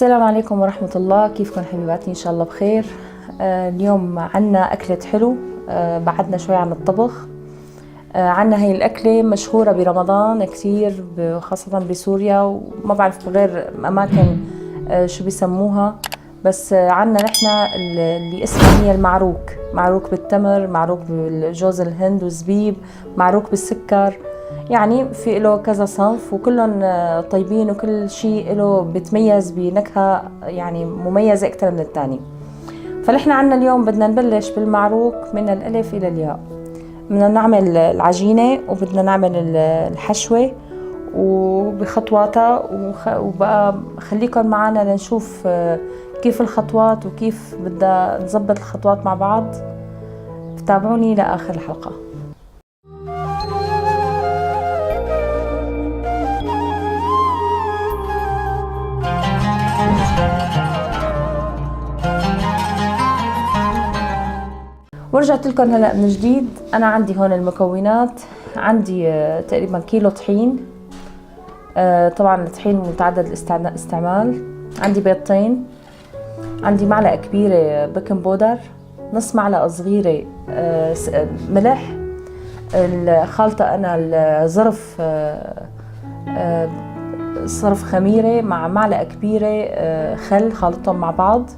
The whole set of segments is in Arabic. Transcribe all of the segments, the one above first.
السلام عليكم ورحمة الله. كيفكم حبيباتي؟ إن شاء الله بخير. اليوم عنا أكلة حلو. بعدنا شوي عن الطبخ. عنا هاي الأكلة مشهورة برمضان كتير، خاصة بسوريا، وما بعرف بغير أماكن شو بيسموها، بس عنا نحن اللي اسمها هي المعروك. معروك بالتمر، معروك بالجوز الهند والزبيب، معروك بالسكر. يعني في له كذا صنف وكلهم طيبين، وكل شيء له بتميز بنكهة يعني مميزة أكتر من الثاني. فنحن عنا اليوم بدنا نبلش بالمعروك من الألف إلى الياء. بدنا نعمل العجينة وبدنا نعمل الحشوة وبخطواتها، وبقى خليكم معنا لنشوف كيف الخطوات وكيف بدنا نظبط الخطوات مع بعض. تابعوني لآخر الحلقة. ورجعت لكم هلا من جديد. انا عندي هون المكونات. عندي تقريبا كيلو طحين، طبعا الطحين متعدد الاستعمال. عندي بيضتين، عندي معلقه كبيره بيكنج بودر، نص معلقه صغيره ملح، الخلطه انا الظرف صرف خميره مع معلقه كبيره خل، خلطهم مع بعض.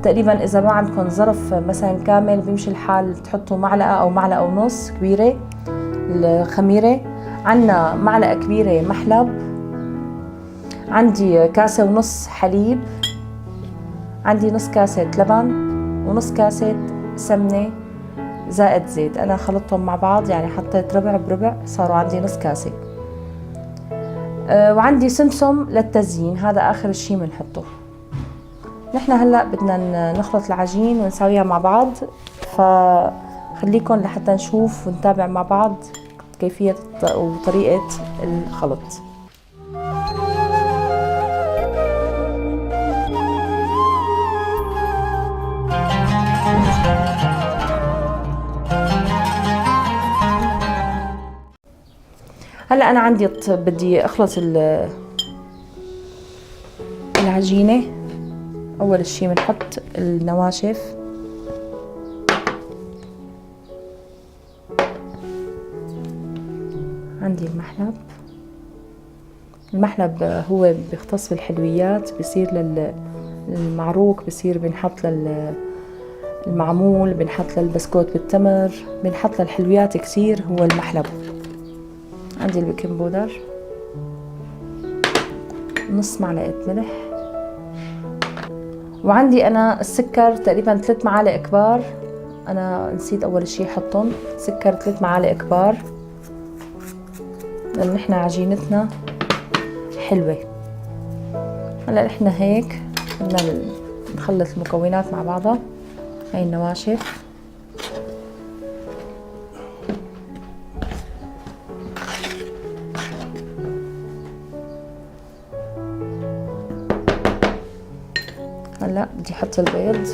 تقريبا اذا ما عندكم ظرف مثلا كامل بيمشي الحال تحطوا معلقه او معلقه ونص كبيره الخميره. عندنا معلقه كبيره محلب، عندي كاسه ونص حليب، عندي نص كاسه لبن، ونص كاسه سمنه زائد زيت. انا خلطتهم مع بعض، يعني حطيت ربع بربع صاروا عندي نص كاسه. وعندي سمسم للتزيين، هذا اخر شيء بنحطه. نحن هلا بدنا نخلط العجين ونسويها مع بعض، فخليكم لحتى نشوف ونتابع مع بعض كيفية وطريقة الخلط. هلا انا عندي بدي اخلط العجينة. أول شي بنحط النواشف، عندي المحلب هو بيختص بالحلويات، بصير للمعروك، بصير بنحط للمعمول، بنحط للبسكوت بالتمر، بنحط للحلويات كثير هو المحلب. عندي البيكنج بودر، نص معلقة ملح، وعندي انا السكر تقريبا 3 معالق كبار. انا نسيت اول شي احطهم. سكر 3 معالق كبار لان نحن عجينتنا حلوة. هلا نحن هيك بدنا نخلط المكونات مع بعضها. هاي النواشف، هلا بدي احط البيض،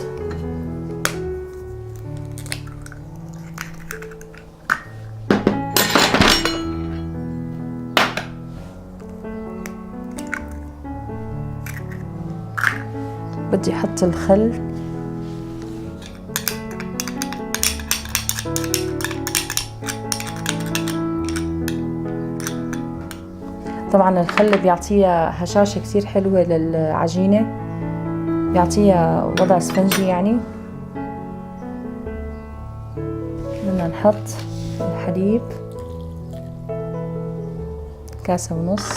بدي احط الخل، طبعا الخل بيعطيها هشاشة كتير حلوة للعجينة، بيعطيها وضع اسفنجي يعني. بدنا نحط الحليب كاسة ونص،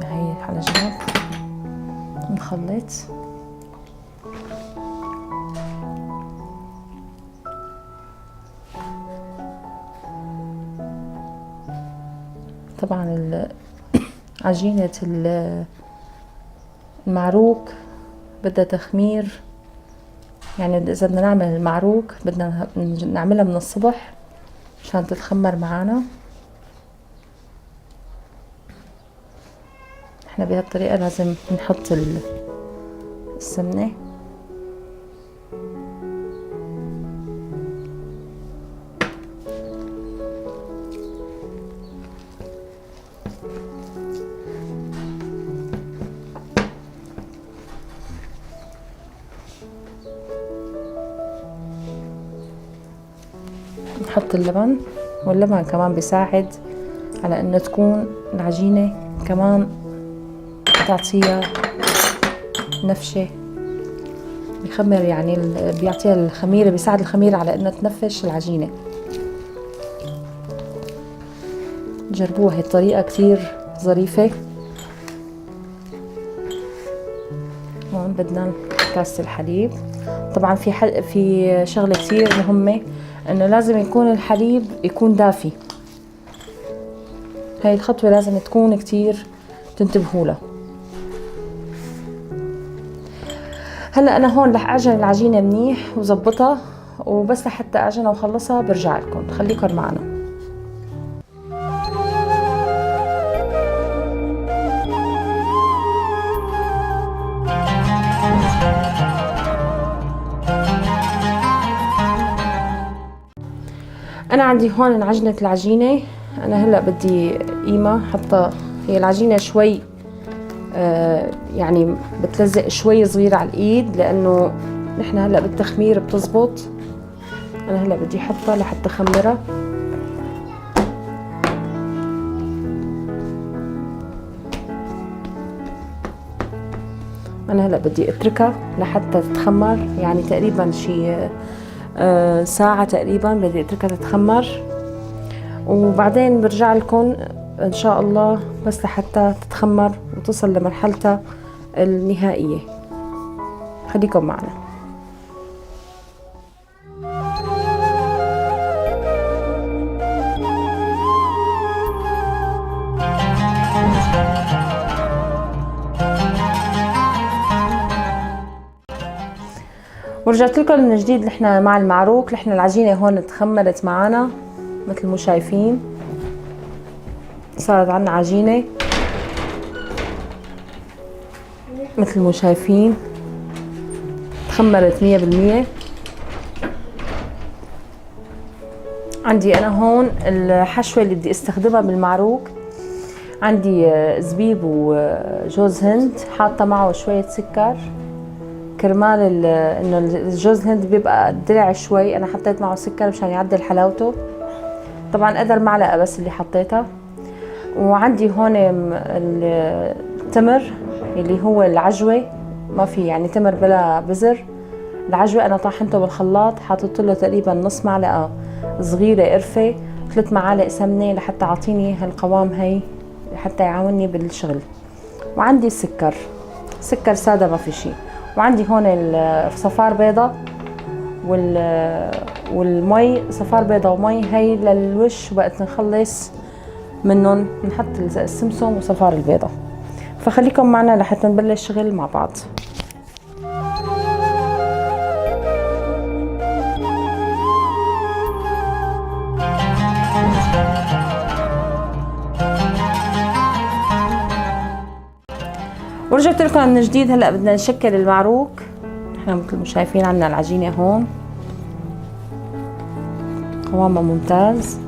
هي على جنب، نخلط. طبعا عجينة المعروك بدها تخمير، يعني إذا بدنا نعمل المعروك بدنا نعملها من الصبح عشان تتخمر معانا. احنا بهالطريقة لازم نحط السمنة. نحط اللبن، واللبن كمان بيساعد على انه تكون العجينة كمان تعطيها نفشة، بيخمر يعني بيعطيها الخميرة، بيساعد الخميرة على انه تنفش العجينة. جربوها، هي الطريقة كتير ظريفة. هون بدنا كاسة الحليب. طبعا في شغلة كتير مهمة، انه لازم يكون الحليب يكون دافي. هاي الخطوة لازم تكون كتير تنتبهوا لها. هلا انا هون رح اعجن العجينة منيح وظبطها، وبس لحتى اعجنها وخلصها برجع لكم، خليكم معنا. انا عندي هون انعجنت العجينة. انا هلا بدي قيمة، حتى هي العجينة شوي يعني بتلزق شوي صغيرة على الايد، لانه نحن هلا بالتخمير بتزبط. انا هلا بدي احطها لحتى اخمرها. انا هلا بدي اتركها لحتى تتخمر، يعني تقريبا شي ساعة تقريبا بدي اتركها تتخمر، وبعدين برجع لكم ان شاء الله بس لحتى تتخمر وتصل لمرحلتها النهائية. خليكم معنا. ورجعت لكم من جديد. نحن مع المعروك، نحن العجينة هون تخمرت معنا مثل ما شايفين، صارت عنا عجينة مثل ما شايفين تخمرت 100%. عندي انا هون الحشوة اللي بدي استخدمها بالمعروك، عندي زبيب وجوز هند، حاطة معه شوية سكر كرمال انه الجوز الهند بيبقى درع شوي، انا حطيت معه سكر مشان يعدل حلاوته. طبعا قدر معلقة بس اللي حطيتها. وعندي هون التمر اللي هو العجوة، ما في يعني تمر بلا بذر. العجوة انا طاحنته بالخلاط، حاطط له تقريبا نص معلقة صغيرة قرفة، 3 معالق سمنة لحتى اعطيني هالقوام هي، لحتى يعاونني بالشغل. وعندي سكر سادة ما في شي. وعندي هون صفار بيضة والمي، صفار بيضة ومي هي للوش، وقت نخلص منهم نحط السمسم وصفار البيضة. فخليكم معنا لحتى نبلش شغل مع بعض. ورجعت لكم من جديد. هلا بدنا نشكل المعروك. نحن مثل ما شايفين عنا العجينة هون قوامها ممتاز.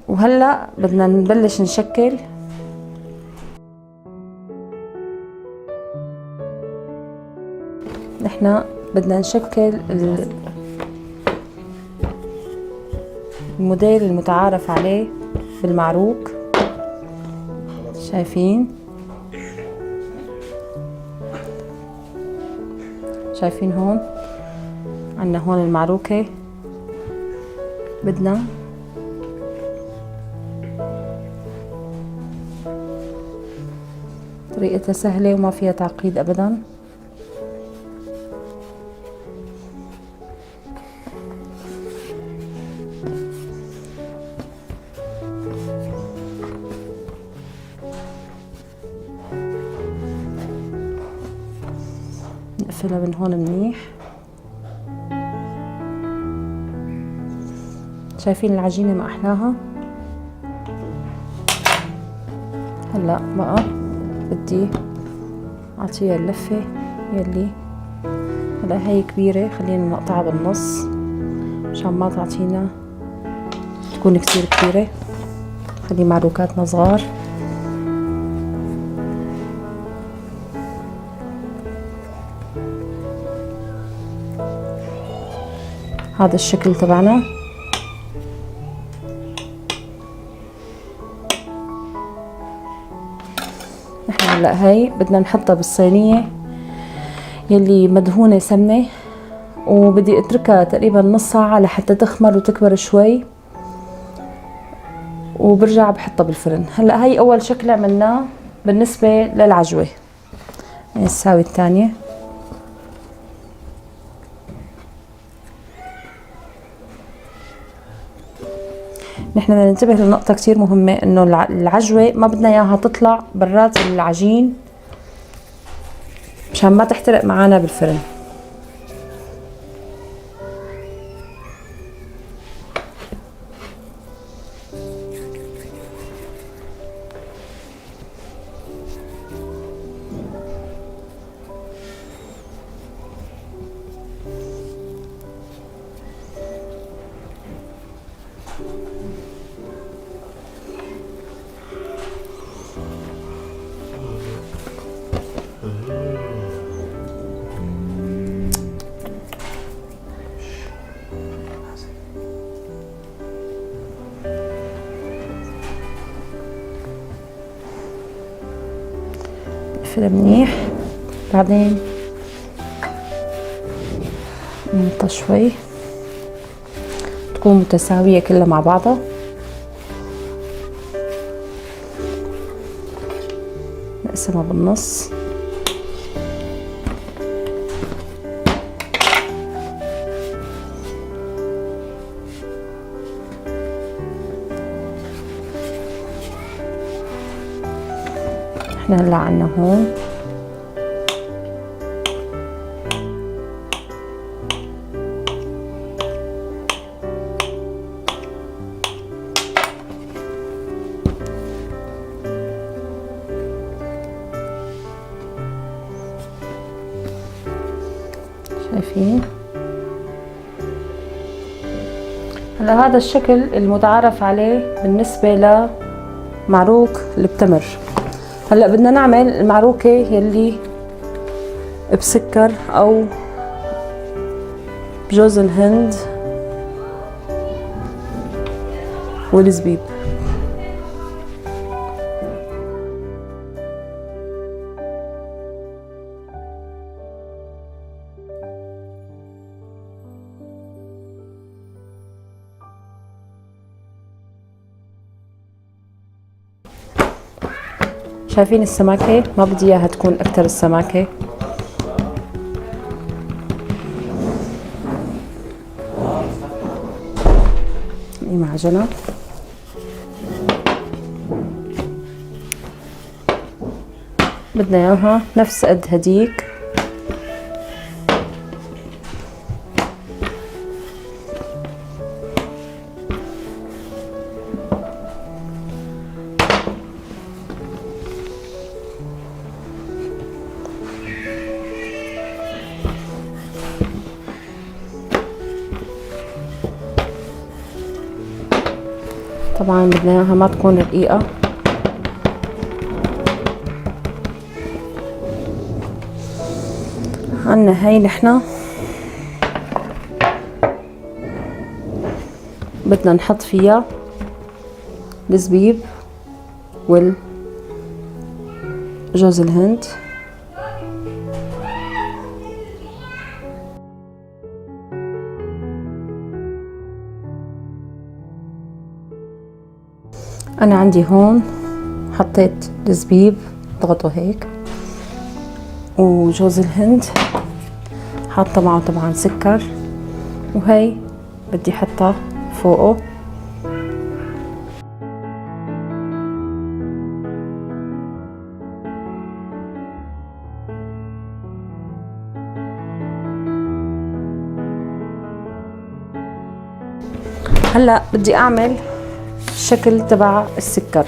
وهلا بدنا نبلش نشكل. نحن بدنا نشكل الموديل المتعارف عليه بالمعروك. شايفين هون عنا هون المعروكة، بدنا طريقتها سهلة وما فيها تعقيد أبدا. نقفلها من هون منيح. شايفين العجينة ما أحلاها. هلا بقى بدي أعطيها اللفة يلي هلا هي كبيرة، خلينا نقطعها بالنص مشان ما تعطينا تكون كتير كبيرة. خلي معروكاتنا صغار. هذا الشكل تبعنا. نحن هلا هي بدنا نحطها بالصينية يلي مدهونة سمنة، وبدي اتركها تقريبا نص ساعة لحتى تخمر وتكبر شوي، وبرجع بحطها بالفرن. هلا هي اول شكل عملناه بالنسبة للعجوة. نساوي الثانية. نحن بدنا ننتبه لنقطة كتير مهمة، انه العجوة ما بدنا اياها تطلع برات العجين مشان ما تحترق معانا بالفرن. نقفلها منيح، بعدين ننطها شوي تكون متساوية كلها مع بعضها. نقسمها بالنص. احنا هلا عنا هون شايفين. هلا هذا الشكل المتعارف عليه بالنسبة لمعروك البتمر. هلا بدنا نعمل المعروكة يلي بسكر او بجوز الهند والزبيب. شايفين السماكة؟ ما بدي اياها تكون اكتر السماكة. معجنة بدنا اياها نفس قد هديك. طبعا بدنا اياها ما تكون رقيقة. عنا هاي نحنا بدنا نحط فيها الزبيب والجوز الهند انا عندي هون حطيت الزبيب ضغطه هيك، وجوز الهند حاطه معه طبعا سكر، وهي بدي احطها فوقه. هلا بدي اعمل الشكل تبع السكر.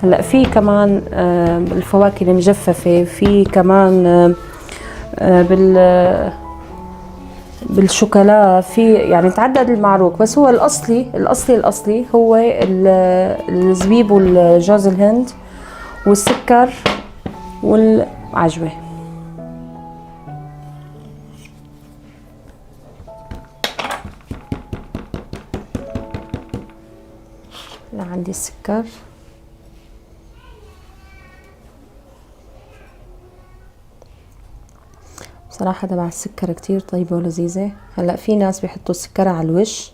هلا في كمان الفواكه المجففه، في كمان بالشوكولا، في يعني تعدد المعروك، بس هو الاصلي هو الزبيب والجوز الهند والسكر والعجوه. عندي السكر، بصراحة تبع السكر كتير طيبة ولذيذة. هلا في ناس بيحطوا السكر على الوش،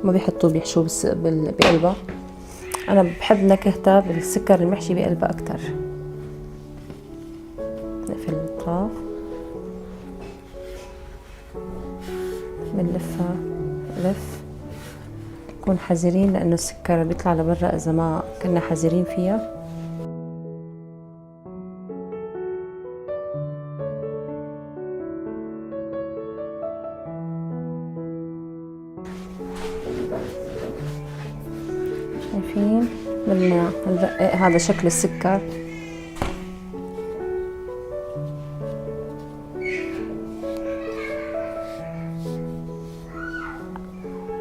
ما بيحطوه، بيحشوه بقلبها. انا بحب نكهتها بالسكر المحشي بقلبها اكتر. نقفل الاطراف، بنلفها لف، نكون حذرين لانه السكر بيطلع لبرا اذا ما كنا حذرين فيها. شايفين بدنا ندقق هذا شكل السكر.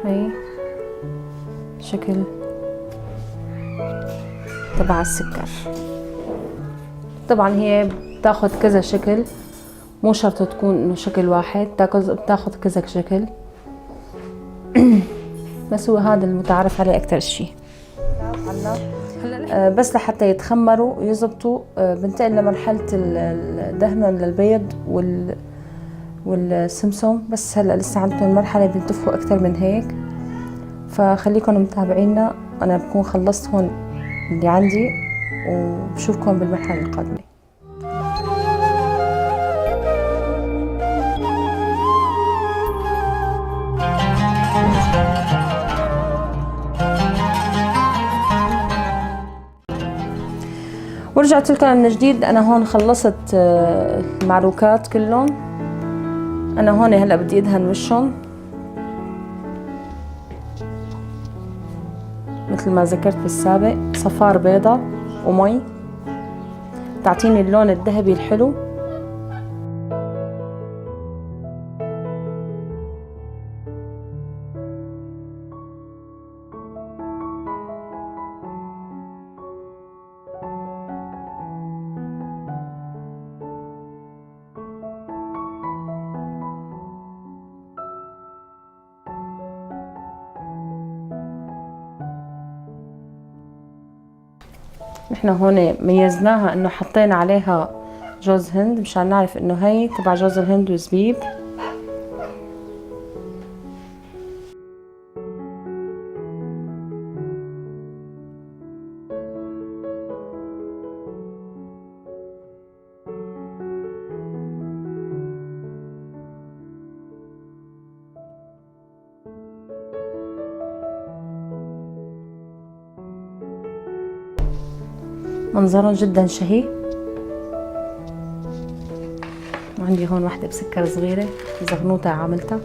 هي شكل تبع السكر. طبعا هي بتاخد كذا شكل، مو شرط تكون انه شكل واحد، بتاخد كذا شكل بس هو هذا المتعارف عليه اكتر شيء. بس لحتى يتخمروا ويزبطوا بنتقل لمرحلة دهنهم للبيض والسمسم. بس هلا لسه عندكم المرحلة بينتفخوا اكتر من هيك، فخليكم متابعينا. انا بكون خلصت هون اللي عندي، وبشوفكم بالمرحلة القادمة. ورجعت لكم من جديد. انا هون خلصت المعروكات كلهم. انا هون هلا بدي ادهن وشهم مثل ما ذكرت بالسابق، صفار بيضة ومي تعطيني اللون الذهبي الحلو. نحن هون ميزناها انه حطينا عليها جوز هند مشان نعرف انه هي تبع جوز الهند وزبيب. منظرهم جدا شهي. وعندي هون وحدة بسكر صغيرة زغنوطة عملتها.